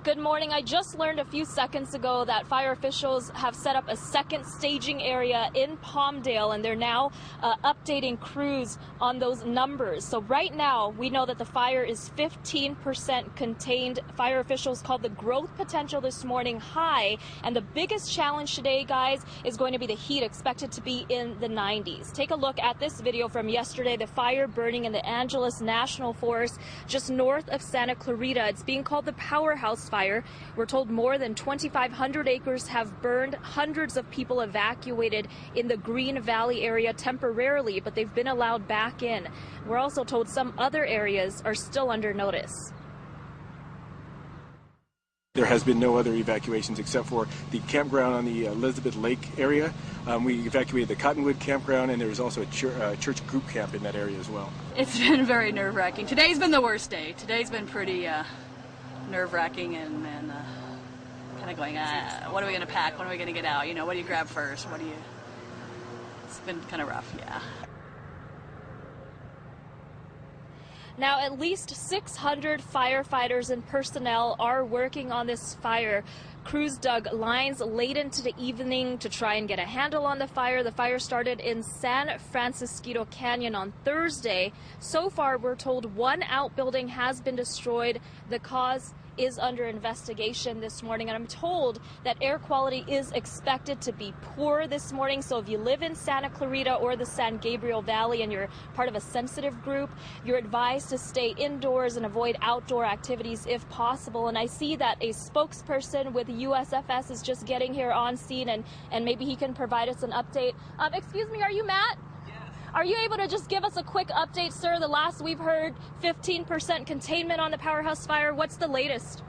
Good morning. I just learned a few seconds ago that fire officials have set up a second staging area in Palmdale, and they're now updating crews on those numbers. So right now, we know that the fire is 15% contained. Fire officials called the growth potential this morning high, and the biggest challenge today, guys, is going to be the heat, expected to be in the 90s. Take a look at this video from yesterday, the fire burning in the Angeles National Forest just north of Santa Clarita. It's being called the Powerhouse fire. We're told more than 2,500 acres have burned, hundreds of people evacuated in the Green Valley area temporarily, but they've been allowed back in. We're also told some other areas are still under notice. There has been no other evacuations except for the campground on the Elizabeth Lake area. We evacuated the Cottonwood campground, and there was also a church group camp in that area as well. It's been very nerve-wracking. Today's been the worst day. Today's been pretty nerve-wracking and kind of going, what are we going to pack? When are we going to get out? You know, what do you grab first? It's been kind of rough, yeah. Now, at least 600 firefighters and personnel are working on this fire. Crews dug lines late into the evening to try and get a handle on the fire. The fire started in San Francisquito Canyon on Thursday. So far, we're told one outbuilding has been destroyed. The cause is under investigation this morning, and I'm told that air quality is expected to be poor this morning. So if you live in Santa Clarita or the San Gabriel Valley and you're part of a sensitive group, you're advised to stay indoors and avoid outdoor activities if possible. And I see that a spokesperson with USFS is just getting here on scene, and maybe he can provide us an update. Excuse me, are you Matt? Are you able to just give us a quick update, sir? The last we've heard, 15% containment on the Powerhouse fire. What's the latest?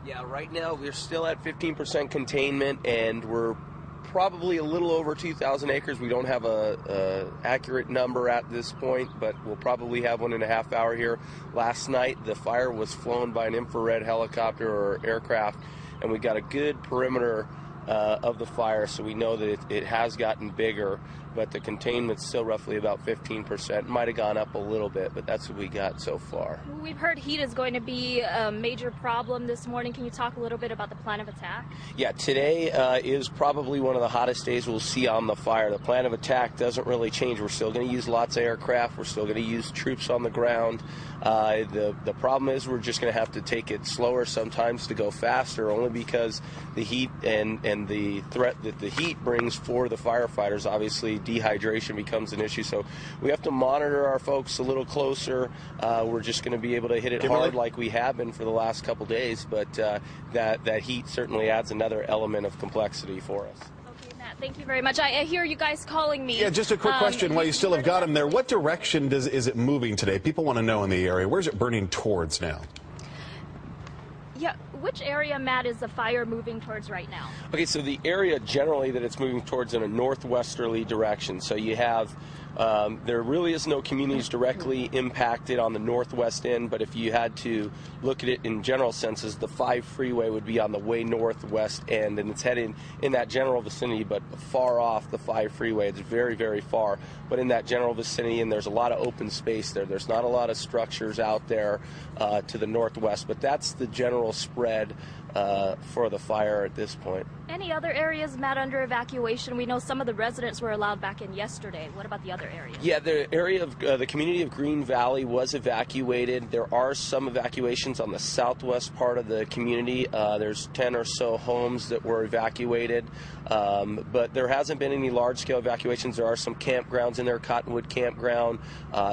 Yeah, right now we're still at 15% containment, and we're probably a little over 2,000 acres. We don't have a accurate number at this point, but we'll probably have one in a half hour here. Last night, the fire was flown by an infrared helicopter or aircraft, and we got a good perimeter of the fire, so we know that it has gotten bigger, but the containment's still roughly about 15%. Might have gone up a little bit, but that's what we got so far. We've heard heat is going to be a major problem this morning. Can you talk a little bit about the plan of attack? Yeah, today is probably one of the hottest days we'll see on the fire. The plan of attack doesn't really change. We're still going to use lots of aircraft. We're still going to use troops on the ground. The problem is we're just going to have to take it slower sometimes to go faster, only because the heat and the threat that the heat brings for the firefighters. Obviously, dehydration becomes an issue, so we have to monitor our folks a little closer. We're just going to be able to hit it hard like we have been for the last couple days, but that heat certainly adds another element of complexity for us. Okay, Matt, thank you very much. I hear you guys calling me. Yeah, just a quick question while you still have got him there. What direction is it moving today? People want to know in the area. Where's it burning towards now? Yeah, which area, Matt, is the fire moving towards right now? Okay, so the area generally that it's moving towards in a northwesterly direction. So you have, there really is no communities directly impacted on the northwest end, but if you had to look at it in general senses, the 5 freeway would be on the way northwest end, and it's heading in that general vicinity, but far off the 5 freeway. It's very, very far, but in that general vicinity, and there's a lot of open space there. There's not a lot of structures out there to the northwest, but that's the general spread for the fire at this point. Any other areas, Matt, under evacuation? We know some of the residents were allowed back in yesterday. What about the other areas? Yeah, the area of the community of Green Valley was evacuated. There are some evacuations on the southwest part of the community. There's 10 or so homes that were evacuated, but there hasn't been any large-scale evacuations. There are some campgrounds in there, Cottonwood Campground.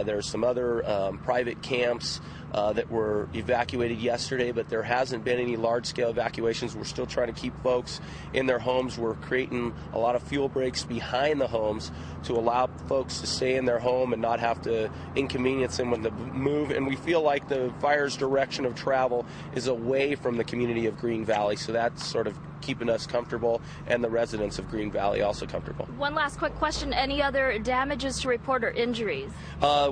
There's some other private camps that were evacuated yesterday, but there hasn't been any large-scale evacuations. We're still trying to keep folks in their homes. We're creating a lot of fuel breaks behind the homes to allow folks to stay in their home and not have to inconvenience them when they move. And we feel like the fire's direction of travel is away from the community of Green Valley, so that's sort of keeping us comfortable, and the residents of Green Valley also comfortable. One last quick question. Any other damages to report or injuries?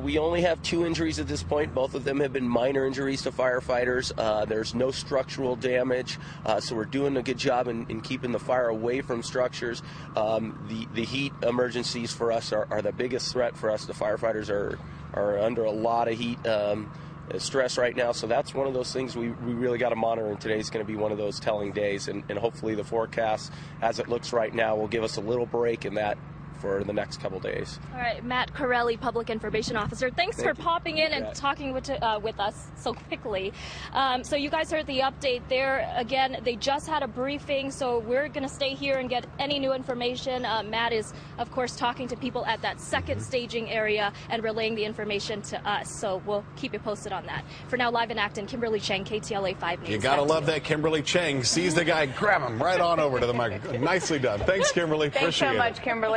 We only have 2 injuries at this point. Both of them have been minor injuries to firefighters. There's no structural damage, so we're doing a good job in keeping the fire away from structures. The heat emergencies for us are the biggest threat for us. The firefighters are under a lot of heat stress right now. So that's one of those things we really got to monitor, and today's going to be one of those telling days. And hopefully the forecast, as it looks right now, will give us a little break in that for the next couple days. All right, Matt Corelli, Public Information Officer. Thanks for popping in and talking with us so quickly. So you guys heard the update there. Again, they just had a briefing, so we're going to stay here and get any new information. Matt is, of course, talking to people at that second staging area and relaying the information to us. So we'll keep you posted on that. For now, live in Acton, Kimberly Cheng, KTLA 5 News. You got to love that Kimberly Cheng. Sees the guy, grab him right on over to the microphone. Nicely done. Thanks, Kimberly. Thanks so much, Kimberly.